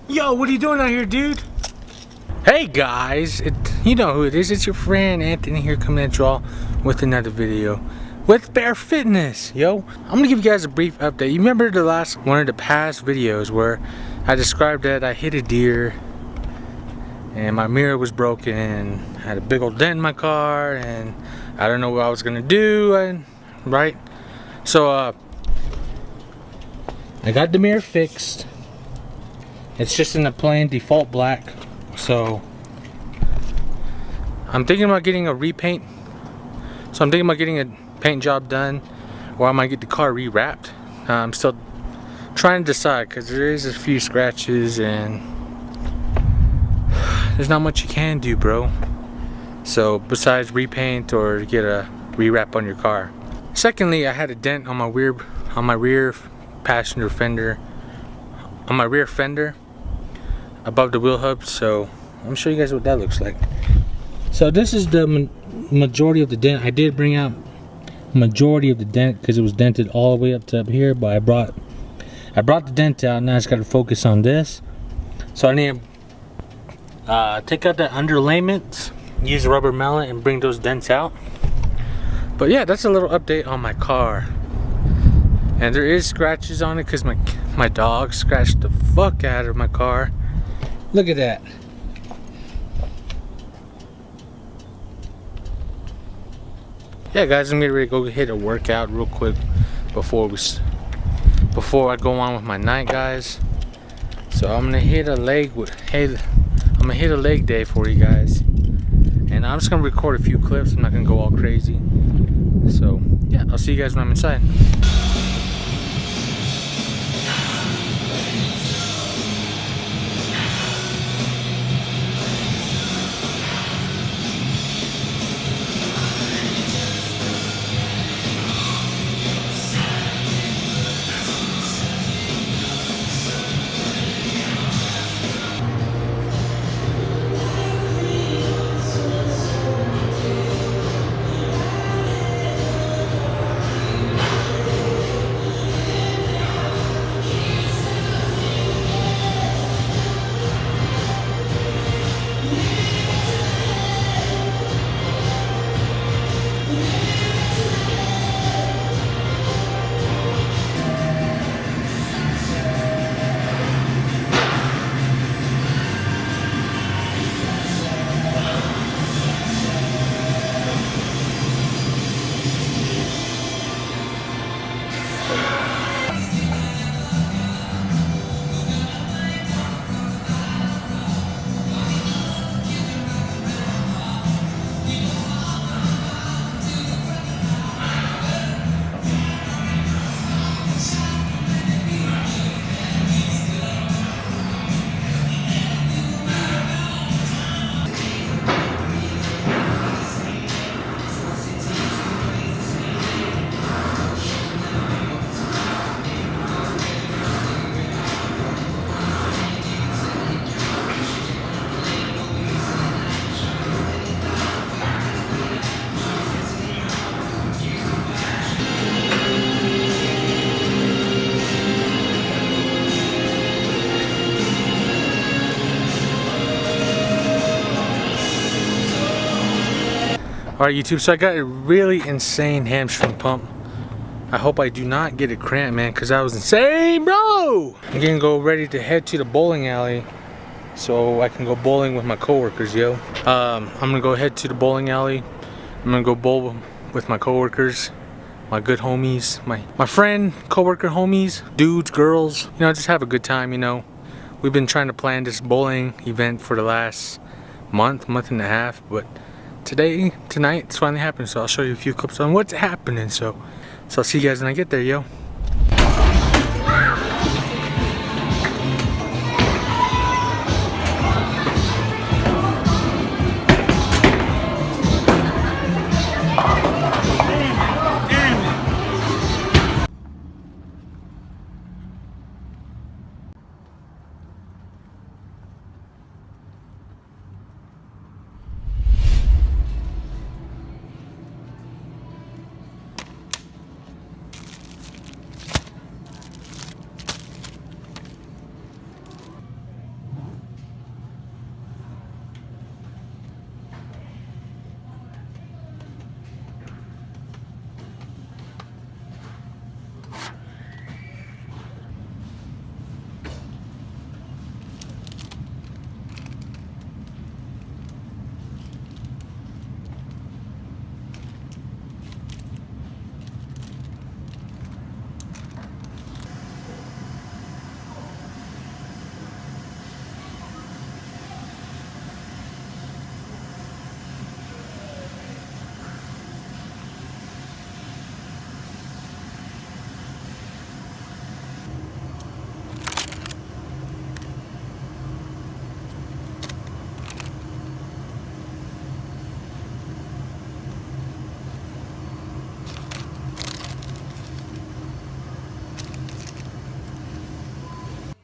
Yo, what are you doing out here, dude? Hey guys, you know who it is. It's your friend Anthony here, coming at y'all with another video with Bear Fitness. Yo, I'm gonna give you guys a brief update. You remember the last one of the past videos where I described that I hit a deer and my mirror was broken and I had a big old dent in my car and I don't know what I was gonna do, right? So I got the mirror fixed. It's just in the plain default black. So I'm thinking about getting a repaint. So I'm thinking about getting a paint job done, or I might get the car rewrapped. I'm still trying to decide because there is a few scratches and there's not much you can do, bro. So besides repaint or get a rewrap on your car. Secondly, I had a dent on my rear passenger fender, on my rear fender above the wheel hub. So I'm gonna show you guys what that looks like. So this is the majority of the dent. I did bring out majority of the dent because it was dented all the way up to up here, but I brought the dent out. Now I just got to focus on this. So I need to take out the underlayments, use a rubber mallet and bring those dents out. But yeah, that's a little update on my car. And there is scratches on it because my dog scratched the fuck out of my car. Look at that. Yeah guys, I'm getting ready to go hit a workout real quick before I go on with my night, guys. So I'm gonna hit a leg day for you guys. And I'm just gonna record a few clips. I'm not gonna go all crazy. So yeah, I'll see you guys when I'm inside. Alright YouTube, so I got a really insane hamstring pump. I hope I do not get a cramp, man, because that was insane, bro! I'm gonna go ready to head to the bowling alley so I can go bowling with my coworkers, yo. I'm gonna go head to the bowling alley. I'm gonna go bowl with my coworkers, my good homies, my friend, coworker homies, dudes, girls. You know, just have a good time, you know. We've been trying to plan this bowling event for the last month and a half, but tonight, it's finally happened. So I'll show you a few clips on what's happening. So I'll see you guys when I get there, yo.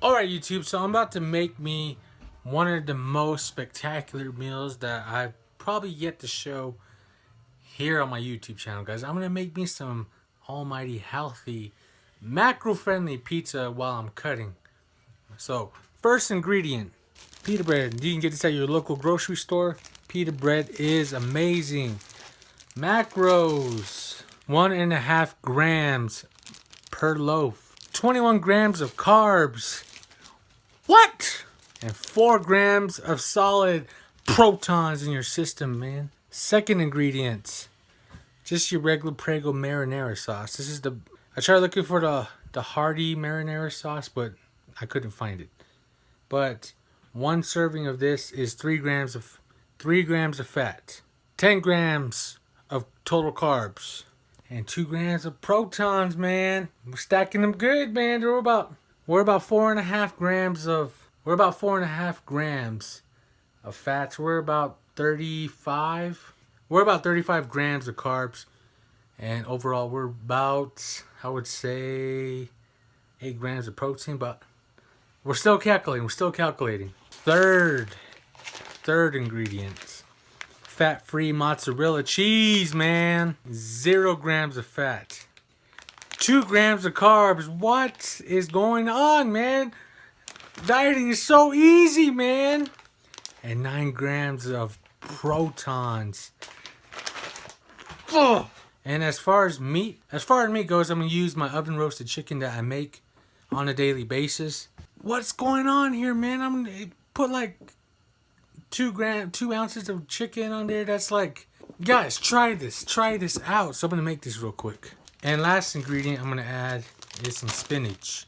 Alright YouTube, so I'm about to make me one of the most spectacular meals that I've probably yet to show here on my YouTube channel, guys. I'm going to make me some almighty healthy, macro-friendly pizza while I'm cutting. So, first ingredient, pita bread. You can get this at your local grocery store. Pita bread is amazing. Macros, 1.5 grams per loaf. 21 grams of carbs. What? And 4 grams of solid protons in your system, man. Second ingredient, just your regular Prego marinara sauce. This is I tried looking for the hearty marinara sauce, but I couldn't find it. But one serving of this is 3 grams of fat, 10 grams of total carbs, and 2 grams of protons, man. We're stacking them good, man. We're about 4.5 grams of fats. We're about 35 grams of carbs, and overall we're about, I would say, 8 grams of protein, but we're still calculating. Third ingredient, fat-free mozzarella cheese, man. 0 grams of fat, 2 grams of carbs. What is going on, man? Dieting is so easy, man. And 9 grams of protons. Ugh. And as far as meat goes, I'm gonna use my oven roasted chicken that I make on a daily basis. What's going on here, man? I'm gonna put like 2 ounces of chicken on there. That's like, guys, try this out. So I'm gonna make this real quick. And last ingredient I'm gonna add is some spinach.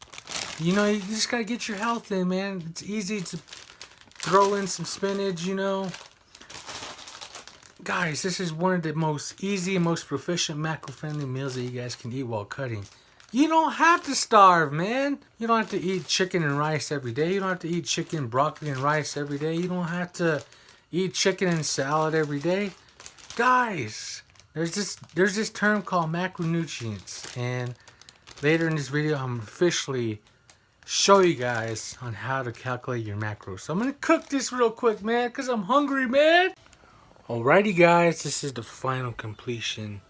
You know, you just gotta get your health in, man. It's easy to throw in some spinach, you know. Guys, this is one of the most easy and most proficient macro-friendly meals that you guys can eat while cutting. You don't have to starve, man. You don't have to eat chicken and rice every day. You don't have to eat chicken, broccoli, and rice every day. You don't have to eat chicken and salad every day. Guys, there's this term called macronutrients, and later in this video, I'm officially show you guys on how to calculate your macros. So I'm gonna cook this real quick, man, because I'm hungry, man. Alrighty, guys, this is the final completion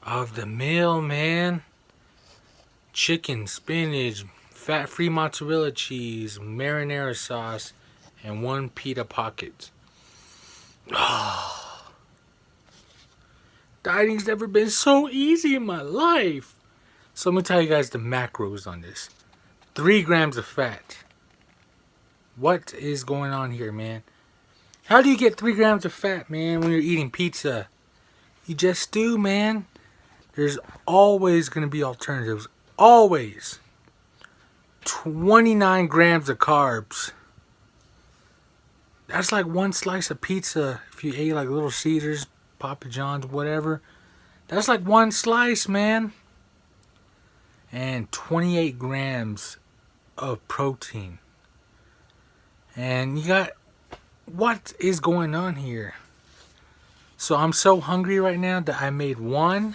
of the meal, man. Chicken, spinach, fat-free mozzarella cheese, marinara sauce, and 1 pita pocket. Oh, dieting's never been so easy in my life. So I'm gonna tell you guys the macros on this. 3 grams of fat. What is going on here, man? How do you get 3 grams of fat, man, when you're eating pizza? You just do, man. There's always going to be alternatives. Always. 29 grams of carbs. That's like 1 slice of pizza. If you ate like Little Caesars, Papa John's, whatever. That's like 1 slice, man. And 28 grams of protein. And you got, what is going on here? So I'm so hungry right now that I made 1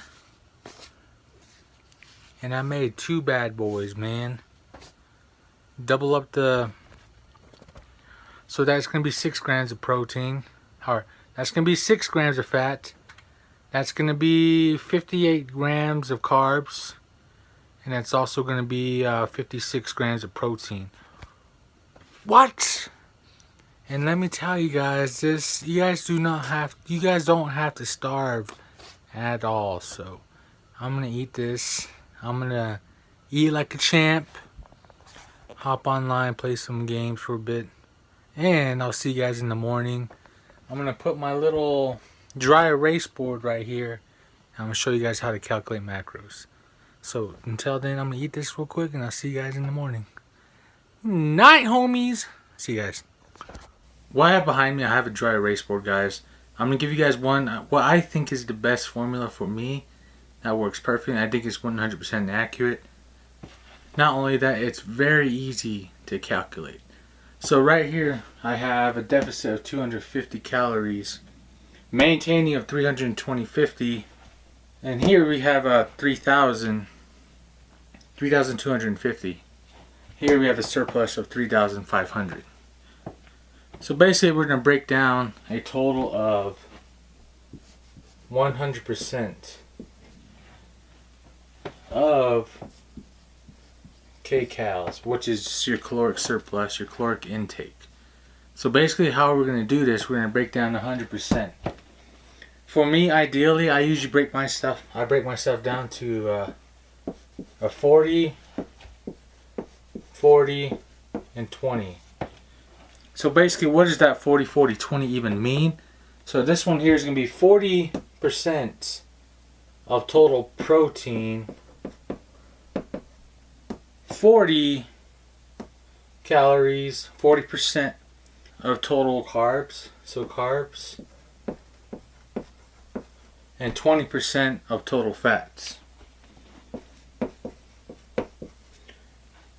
and I made 2 bad boys, man. Double up so that's gonna be 6 grams of protein, or that's gonna be 6 grams of fat. That's gonna be 58 grams of carbs. And that's also going to be 56 grams of protein. What? And let me tell you guys, you guys don't have to starve at all. So I'm going to eat this. I'm going to eat like a champ. Hop online, play some games for a bit. And I'll see you guys in the morning. I'm going to put my little dry erase board right here. I'm going to show you guys how to calculate macros. So until then, I'm going to eat this real quick and I'll see you guys in the morning. Night, homies. See you guys. What I have behind me, I have a dry erase board, guys. I'm going to give you guys what I think is the best formula for me. That works perfectly. I think it's 100% accurate. Not only that, it's very easy to calculate. So right here, I have a deficit of 250 calories. Maintaining of 320-50. And here we have a 3,250. Here we have a surplus of 3,500. So basically we're going to break down a total of 100% of kcals, which is your caloric surplus, your caloric intake. So basically how we're going to do this, we're going to break down 100%. For me, ideally, I usually break myself down to a 40, 40, and 20. So basically, what does that 40, 40, 20 even mean? So this one here is going to be 40% of total protein, 40 calories, 40% of total carbs, so carbs, and 20% of total fats.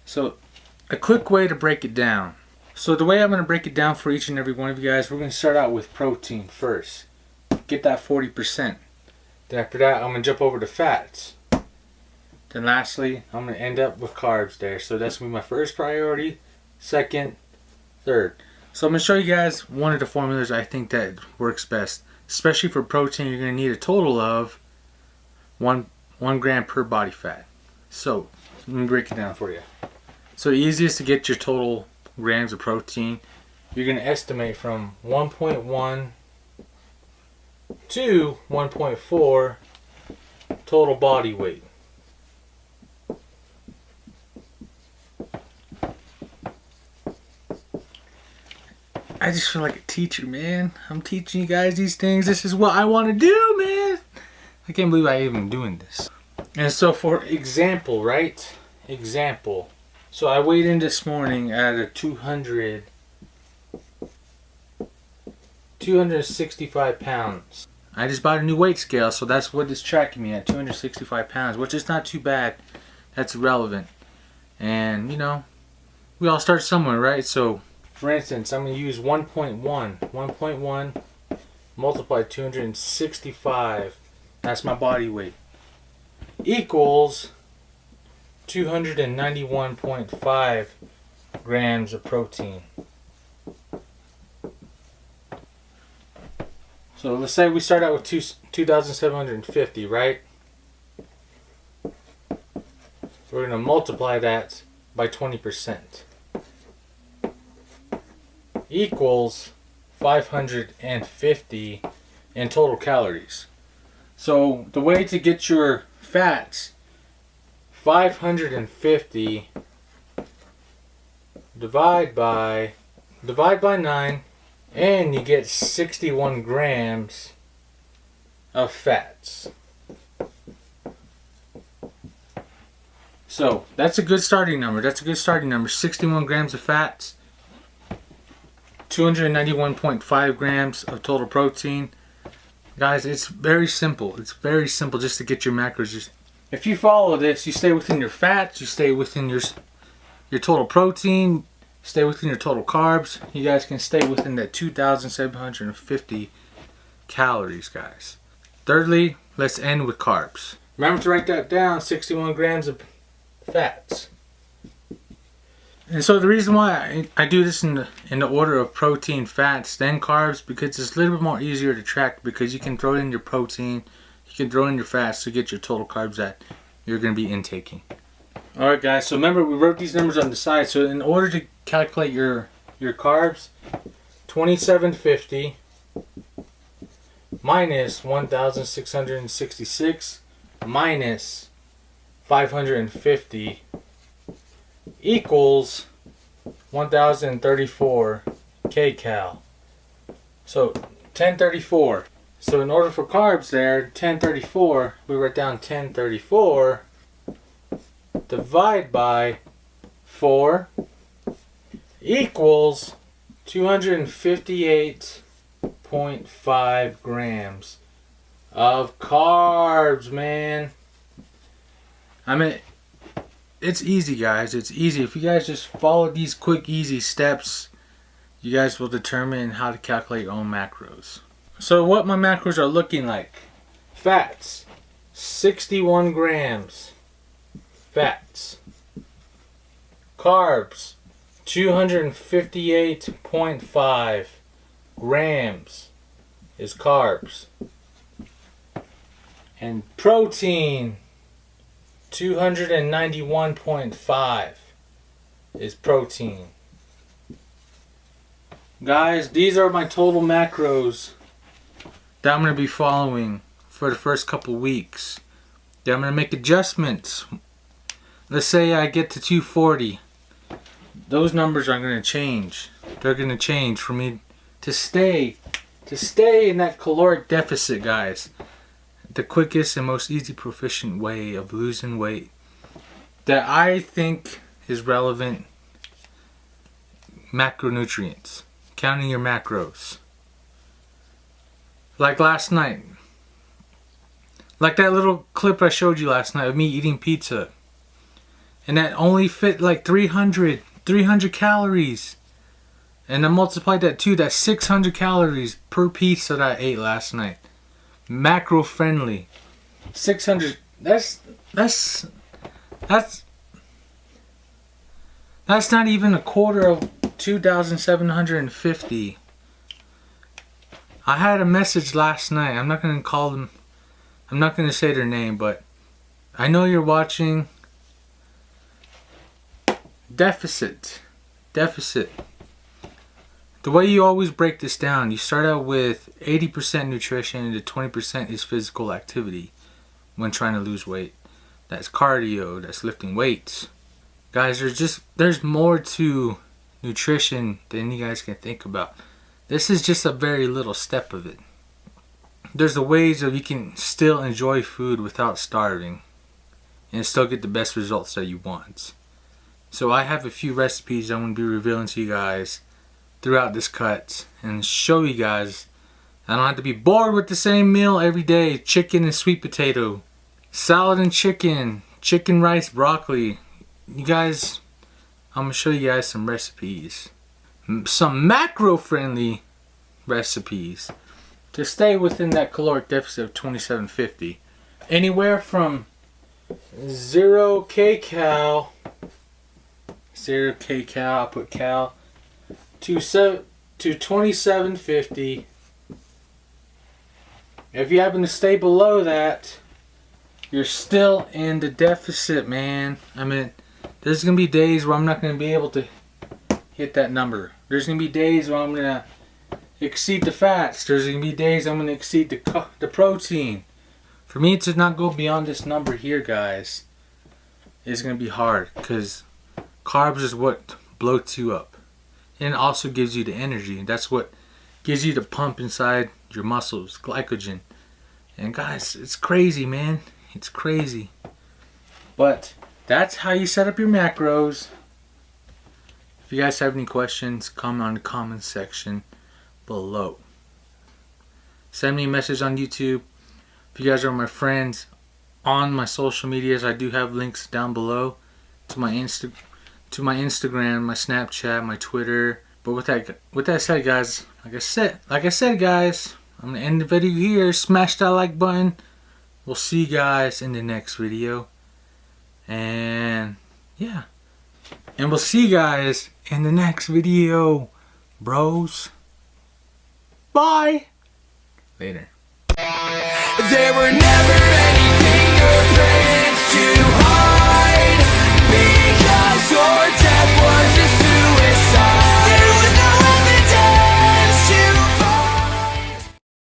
So a quick way to break it down. So the way I'm going to break it down for each and every one of you guys, we're going to start out with protein first. Get that 40%. Then after that, I'm going to jump over to fats. Then lastly, I'm going to end up with carbs there. So that's going to be my first priority, second, third. So I'm going to show you guys one of the formulas I think that works best. Especially for protein, you're going to need a total of 1 gram per body fat. So let me break it down for you. So easiest to get your total grams of protein, you're going to estimate from 1.1 to 1.4 total body weight. I just feel like a teacher, man. I'm teaching you guys these things. This is what I want to do, man. I can't believe I'm even doing this. And so for example, right? Example. So I weighed in this morning at a 265 pounds. I just bought a new weight scale, so that's what it's tracking me at, 265 pounds, which is not too bad. That's relevant. And, you know, we all start somewhere, right? So for instance, I'm going to use 1.1 multiplied 265, that's my body weight, equals 291.5 grams of protein. So let's say we start out with 2,750, right? We're going to multiply that by 20%. Equals 550 in total calories. So the way to get your fats, 550 divide by 9, and you get 61 grams of fats. So that's a good starting number. 61 grams of fats, 291.5 grams of total protein. Guys, it's very simple. It's very simple just to get your macros. If you follow this, you stay within your fats, you stay within your total protein, stay within your total carbs. You guys can stay within that 2,750 calories, guys. Thirdly, let's end with carbs. Remember to write that down, 61 grams of fats. And so the reason why I do this in the order of protein, fats, then carbs, because it's a little bit more easier to track, because you can throw in your protein, you can throw in your fats to get your total carbs that you're going to be intaking. Alright guys, so remember we wrote these numbers on the side. So in order to calculate your carbs, 2750 minus 1,666 minus 550 equals 1,034 kcal. So 1034. So in order for carbs there, 1034, we write down 1034 divide by 4 equals 258.5 grams of carbs, man. I mean, it's easy, guys. It's easy. If you guys just follow these quick, easy steps, you guys will determine how to calculate your own macros. So what my macros are looking like. Fats, 61 grams. Fats. Carbs, 258.5 grams is carbs. And protein, 291.5 is protein. Guys, these are my total macros that I'm going to be following for the first couple weeks. Then I'm going to make adjustments. Let's say I get to 240. Those numbers are going to change. They're going to change for me to stay in that caloric deficit, guys. The quickest and most easy proficient way of losing weight that I think is relevant. Macronutrients. Counting your macros. Like last night. Like that little clip I showed you last night of me eating pizza. And that only fit like 300 calories. And I multiplied that too. That's 600 calories per pizza that I ate last night. Macro friendly. 600. That's not even a quarter of 2,750. I had a message last night. I'm not gonna call them. I'm not gonna say their name, but I know you're watching. Deficit. The way you always break this down, you start out with 80% nutrition and 20% is physical activity when trying to lose weight. That's cardio, that's lifting weights. Guys, there's more to nutrition than you guys can think about. This is just a very little step of it. There's the ways that you can still enjoy food without starving and still get the best results that you want. So I have a few recipes I'm going to be revealing to you guys throughout this cut and show you guys I don't have to be bored with the same meal every day. Chicken and sweet potato, salad and chicken, chicken rice, broccoli. You guys, I'm going to show you guys some recipes. Some macro-friendly recipes to stay within that caloric deficit of 2750. Anywhere from 0 kcal, I'll put cal, to 2750. If you happen to stay below that, you're still in the deficit, man. I mean, there's going to be days where I'm not going to be able to hit that number. There's going to be days where I'm going to exceed the fats. There's going to be days I'm going to exceed the protein. For me to not go beyond this number here, guys, is going to be hard, because carbs is what bloats you up. And it also gives you the energy. That's what gives you the pump inside your muscles, glycogen. And guys, it's crazy, man. It's crazy. But that's how you set up your macros. If you guys have any questions, comment on the comment section below. Send me a message on YouTube. If you guys are my friends on my social medias, I do have links down below to my Instagram, my Snapchat, my Twitter. But with that said, guys, like I said, guys, I'm gonna end the video here. Smash that like button. We'll see you guys in the next video. And yeah. And we'll see you guys in the next video, bros. Bye. Later. There were never